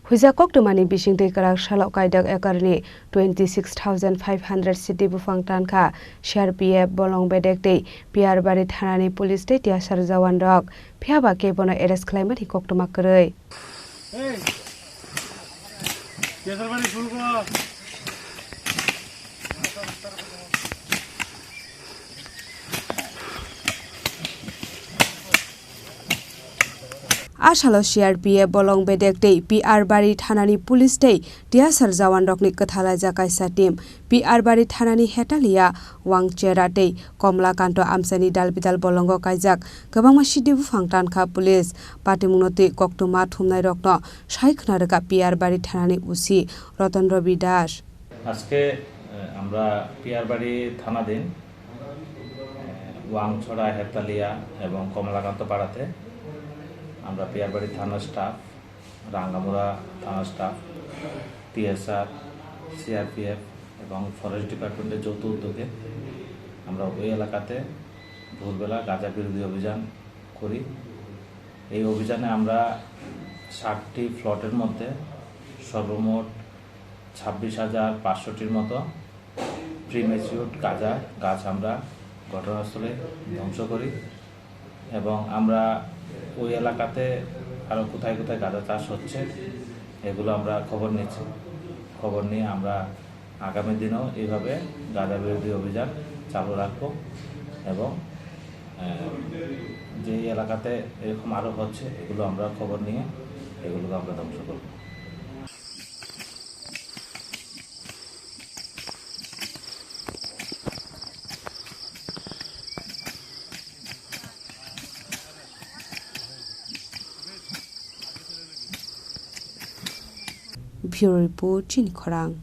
Hoijak Koktwmani Bisingtwi Kraksalo Kaidok Acreni 26,500 Siddi Buphang Tankha CRPF bolong bedekti PR BariThanani police te tiasar jawan rok phiaba kebono arrest khlaimani koktwma kwrwi. Asalo CRPF bolong bedekti PR BariThanani police te tiasar jawan rokni kathala jakaisa team PR BariThanani hetalia wangchera te komlakanto amsani dalbidal bolongo kaijak kwbangma Siddi Buphang Tankha police patimungno koktwma thumnai rokno saikna rega PR BariThanani usi Ratan Ravi Das. আজকে আমরা PR BariThanaধীন ওয়াংছড়া Hetalia এবং কমলাকান্ত পাড়াতে আমরা PR BariThana staff রাঙ্গামুড়া থানা staff TSR CRPF এবং forest ডিপার্টমেন্টের যৌথ উদ্যোগে আমরা ওই এলাকাতে ভোরবেলা গাঁজা বিরোধী অভিযান করি। এই অভিযানে আমরা 60টি প্লটের মধ্যে সর্বমোট 26,500টির মতো প্রিমেচিউর গাছ আমরা ঘটনাস্থলে ধ্বংস করি এবং আমরা ওই এলাকাতে আরও কোথায় কোথায় গাঁজা চাষ হচ্ছে এগুলো আমরা খবর নিচ্ছি। খবর নিয়ে আমরা আগামী দিনেও এইভাবে গাঁজা বিরোধী অভিযান চালু রাখব এবং যে এলাকাতে এরকম আরও হচ্ছে এগুলো আমরা খবর নিয়ে এগুলোকে আমরা ধ্বংস করব। Bureau Report, Chini Khorang.